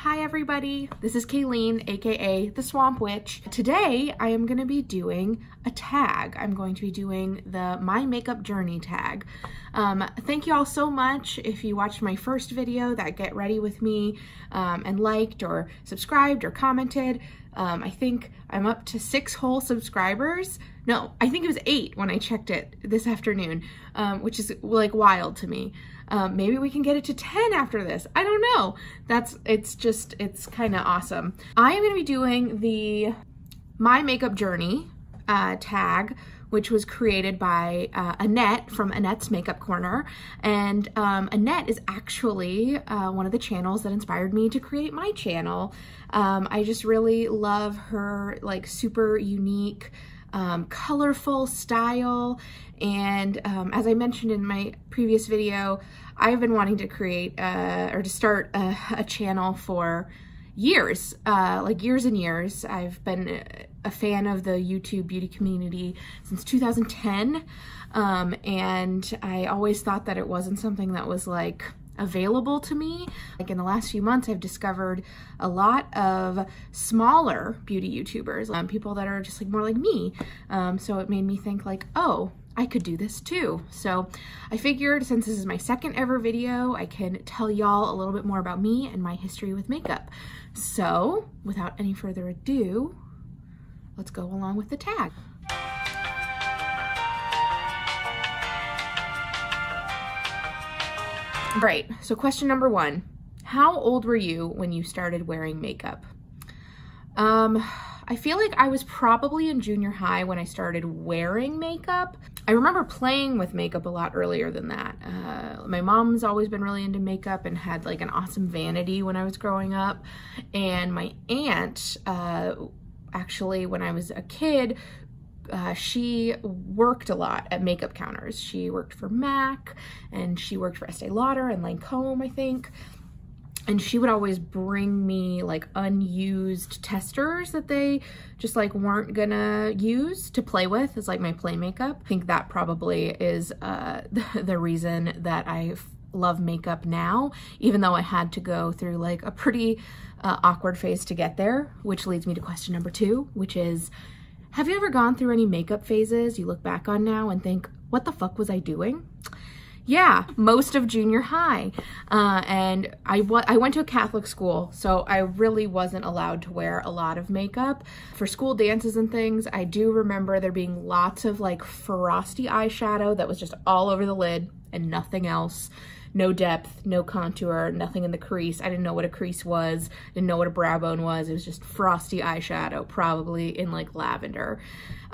Hi everybody, this is Kayleen, aka the Swamp Witch. Today I am going to be doing a tag. I'm going to be doing the My Makeup Journey tag. Thank you all so much if you watched my first video that Get Ready With Me and liked or subscribed or commented. I think I'm up to 6 whole subscribers. No, I think it was 8 when I checked it this afternoon, which is like wild to me. Maybe we can get it to 10 after this. I don't know. It's kind of awesome. I am going to be doing the My Makeup Journey tag, which was created by Annette from Annette's Makeup Corner. And Annette is actually one of the channels that inspired me to create my channel. I just really love her like super unique, colorful style. And as I mentioned in my previous video, I've been wanting to create or to start a channel for years, like years and years. I've been a fan of the YouTube beauty community since 2010, and I always thought that it wasn't something that was like available to me. Like in the last few months, I've discovered a lot of smaller beauty YouTubers, people that are just like more like me. So it made me think like, oh, I could do this too. So I figured since this is my second ever video, I can tell y'all a little bit more about me and my history with makeup. So without any further ado, let's go along with the tag. Right, so question number 1. How old were you when you started wearing makeup? I feel like I was probably in junior high when I started wearing makeup. I remember playing with makeup a lot earlier than that. My mom's always been really into makeup and had like an awesome vanity when I was growing up. And my aunt, actually, when I was a kid, she worked a lot at makeup counters. She worked for MAC and she worked for Estee Lauder and Lancome, I think. And she would always bring me like unused testers that they just like weren't gonna use to play with as like my play makeup. I think that probably is the reason that I love makeup now, even though I had to go through like a pretty awkward phase to get there, which leads me to question number 2, which is, have you ever gone through any makeup phases you look back on now and think, what the fuck was I doing? Yeah, most of junior high. And I went to a Catholic school, so I really wasn't allowed to wear a lot of makeup. For school dances and things, I do remember there being lots of like frosty eyeshadow that was just all over the lid and nothing else. No depth, no contour, nothing in the crease. I didn't know what a crease was, didn't know what a brow bone was. It was just frosty eyeshadow, probably in like lavender,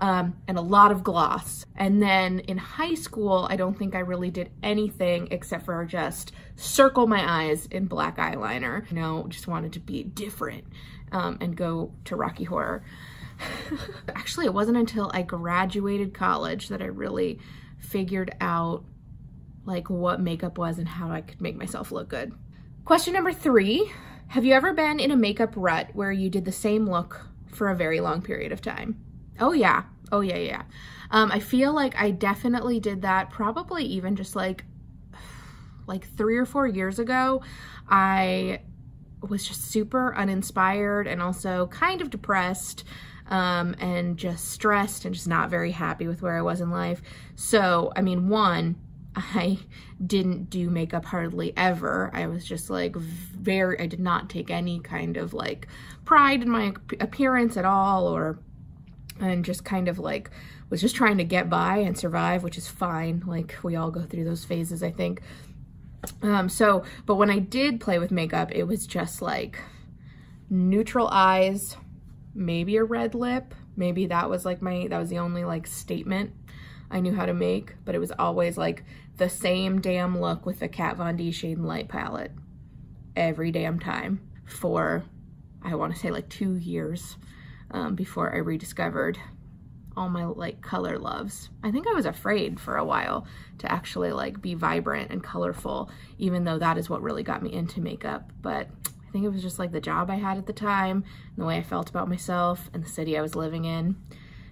and a lot of gloss. And then in high school, I don't think I really did anything except for just circle my eyes in black eyeliner. You know, just wanted to be different and go to Rocky Horror. Actually, it wasn't until I graduated college that I really figured out like what makeup was and how I could make myself look good. Question number 3, have you ever been in a makeup rut where you did the same look for a very long period of time? Oh yeah, oh yeah. I feel like I definitely did that probably even just like 3 or 4 years ago. I was just super uninspired and also kind of depressed and just stressed and just not very happy with where I was in life. So, I mean, I didn't do makeup hardly ever. I was just like I did not take any kind of like pride in my appearance at all, and just kind of like was just trying to get by and survive, which is fine. Like we all go through those phases, I think. But when I did play with makeup, it was just like neutral eyes, maybe a red lip. Maybe that was like that was the only like statement I knew how to make, but it was always like the same damn look with the Kat Von D Shade and Light palette every damn time for, I want to say like 2 years before I rediscovered all my like color loves. I think I was afraid for a while to actually like be vibrant and colorful, even though that is what really got me into makeup. But I think it was just like the job I had at the time and the way I felt about myself and the city I was living in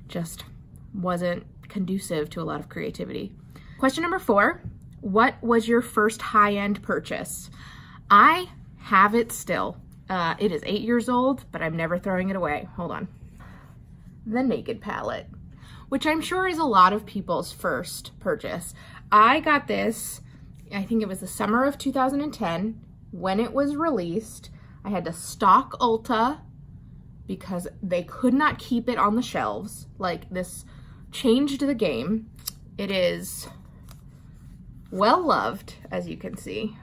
just wasn't conducive to a lot of creativity. Question number 4, what was your first high-end purchase? I have it still. It is 8 years old, but I'm never throwing it away. Hold on. The Naked palette, which I'm sure is a lot of people's first purchase. I got this, I think it was the summer of 2010 when it was released. I had to stock Ulta because they could not keep it on the shelves. Like, this changed the game. It is well loved, as you can see.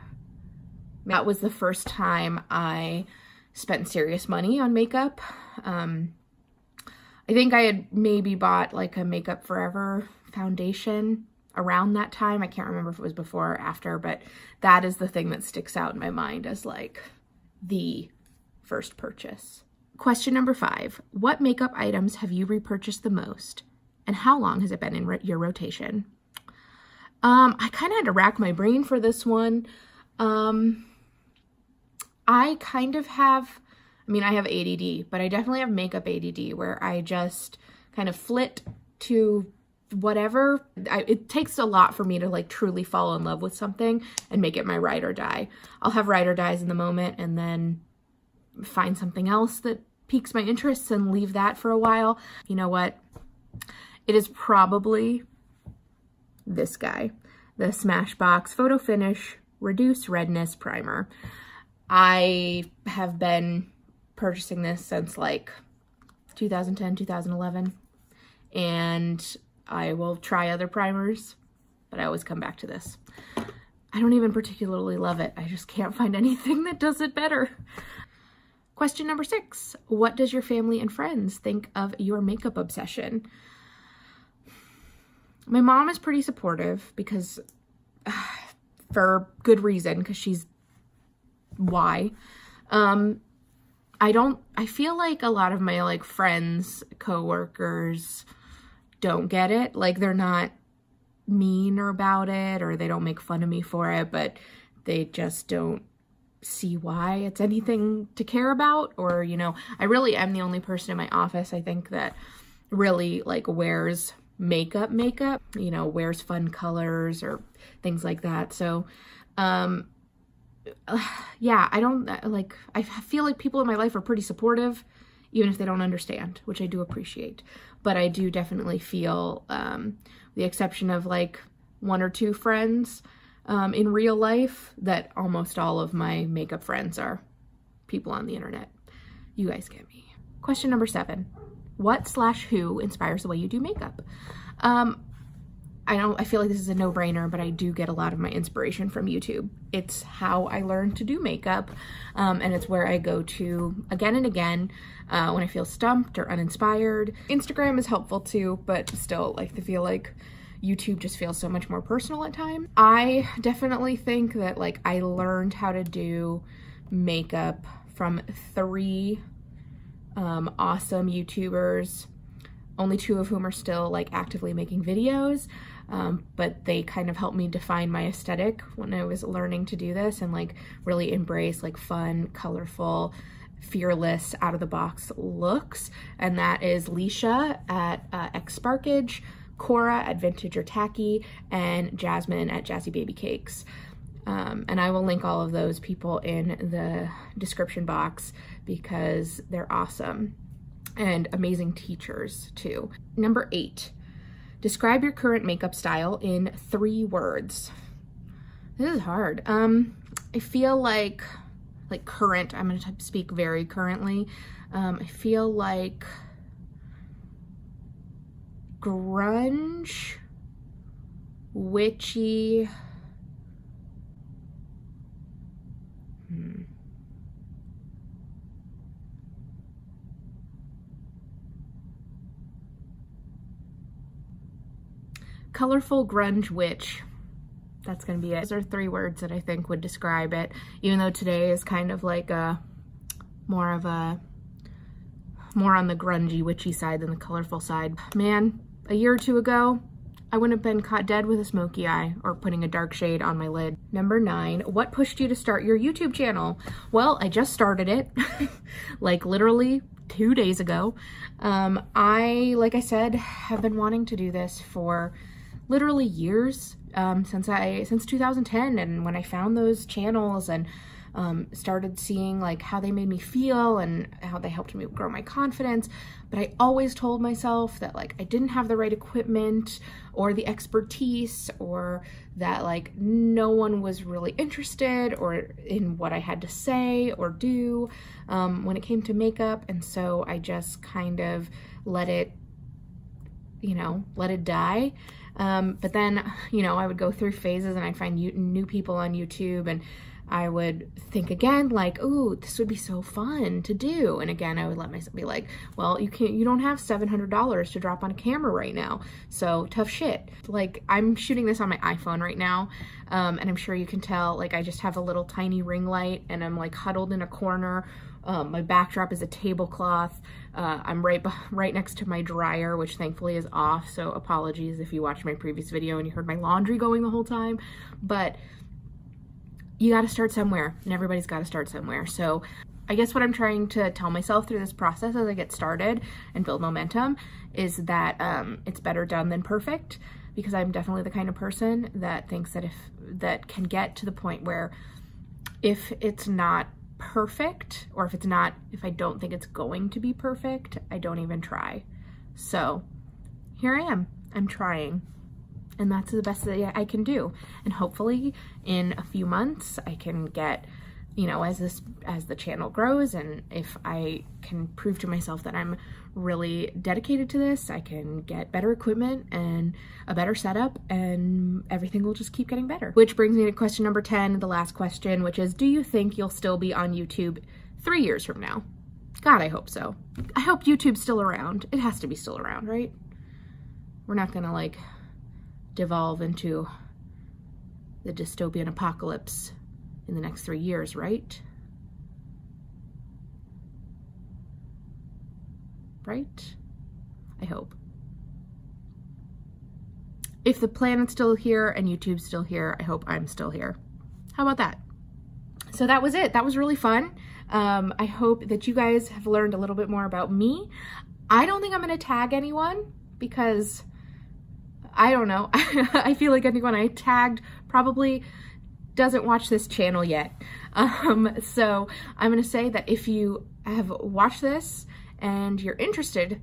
That was the first time I spent serious money on makeup. I think I had maybe bought like a Makeup Forever foundation around that time. I can't remember if it was before or after, but that is the thing that sticks out in my mind as like the first purchase. Question number 5. What makeup items have you repurchased the most? And how long has it been in your rotation? I kind of had to rack my brain for this one. I kind of have, I have ADD, but I definitely have makeup ADD where I just kind of flit to whatever. It takes a lot for me to like truly fall in love with something and make it my ride or die. I'll have ride or dies in the moment and then find something else that piques my interests and leave that for a while. You know what? It is probably this guy, the Smashbox Photo Finish Reduce Redness Primer. I have been purchasing this since like 2010, 2011, and I will try other primers, but I always come back to this. I don't even particularly love it. I just can't find anything that does it better. Question number 6. What does your family and friends think of your makeup obsession? My mom is pretty supportive because, for good reason, because she's why. I feel like a lot of my like friends, coworkers don't get it. Like, they're not mean about it or they don't make fun of me for it, but they just don't see why it's anything to care about. Or, you know, I really am the only person in my office, I think, that really like wears makeup, you know, wears fun colors or things like that. So, yeah, I feel like people in my life are pretty supportive, even if they don't understand, which I do appreciate. But I do definitely feel, the exception of like 1 or 2 friends in real life, that almost all of my makeup friends are people on the internet. You guys get me. Question number 7. What/who inspires the way you do makeup? I feel like this is a no-brainer, but I do get a lot of my inspiration from YouTube. It's how I learned to do makeup, and it's where I go to again and again when I feel stumped or uninspired. Instagram is helpful too, but still, like, I feel like YouTube just feels so much more personal at times. I definitely think that, like, I learned how to do makeup from 3 awesome YouTubers, only 2 of whom are still like actively making videos, but they kind of helped me define my aesthetic when I was learning to do this and like really embrace like fun, colorful, fearless, out of the box looks. And that is Leisha at X Sparkage, Cora at Vintage or Tacky, and Jasmine at Jazzy Baby Cakes. And I will link all of those people in the description box because they're awesome and amazing teachers too. Number 8, describe your current makeup style in 3 words. This is hard. I feel like current, I'm going to speak very currently. I feel like grunge, witchy, colorful, grunge, witch. That's gonna be it. Those are 3 words that I think would describe it, even though today is kind of like more on the grungy, witchy side than the colorful side. Man, a year or 2 ago, I wouldn't have been caught dead with a smoky eye or putting a dark shade on my lid. Number 9, what pushed you to start your YouTube channel? Well, I just started it, like literally 2 days ago. Like I said, have been wanting to do this for literally years, since 2010, and when I found those channels and started seeing like how they made me feel and how they helped me grow my confidence. But I always told myself that like I didn't have the right equipment or the expertise, or that like no one was really interested or in what I had to say or do when it came to makeup. And so I just kind of let it die. But then, I would go through phases and I'd find new people on YouTube, and I would think again, like, ooh, this would be so fun to do. And again, I would let myself be like, well, you don't have $700 to drop on a camera right now. So tough shit. Like, I'm shooting this on my iPhone right now. And I'm sure you can tell, like, I just have a little tiny ring light and I'm like huddled in a corner. My backdrop is a tablecloth. I'm right next to my dryer, which thankfully is off. So apologies if you watched my previous video and you heard my laundry going the whole time, but you got to start somewhere, and everybody's got to start somewhere. So I guess what I'm trying to tell myself through this process as I get started and build momentum is that it's better done than perfect, because I'm definitely the kind of person that thinks that that can get to the point where if it's not perfect, or if I don't think it's going to be perfect, I don't even try. So here I am, I'm trying. And that's the best that I can do. And hopefully in a few months I can get, as the channel grows, and if I can prove to myself that I'm really dedicated to this, I can get better equipment and a better setup, and everything will just keep getting better. Which brings me to question number 10, the last question, which is, do you think you'll still be on YouTube 3 years from now? God, I hope so. I hope YouTube's still around. It has to be still around, right? We're not gonna like devolve into the dystopian apocalypse in the next 3 years, right? Right? I hope. If the planet's still here and YouTube's still here, I hope I'm still here. How about that? So that was it. That was really fun. I hope that you guys have learned a little bit more about me. I don't think I'm going to tag anyone, because I don't know. I feel like anyone I tagged probably doesn't watch this channel yet. So I'm going to say that if you have watched this and you're interested,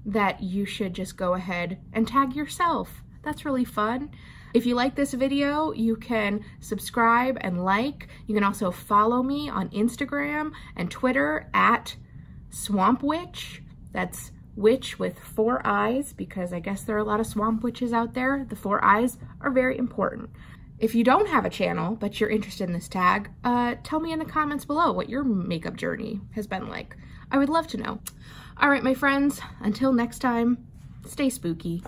that you should just go ahead and tag yourself. That's really fun. If you like this video, you can subscribe and like. You can also follow me on Instagram and Twitter at Swamp Witch. That's witch with 4 eyes, because I guess there are a lot of swamp witches out there. The 4 eyes are very important. If you don't have a channel, but you're interested in this tag, tell me in the comments below what your makeup journey has been like. I would love to know. All right, my friends, until next time, stay spooky.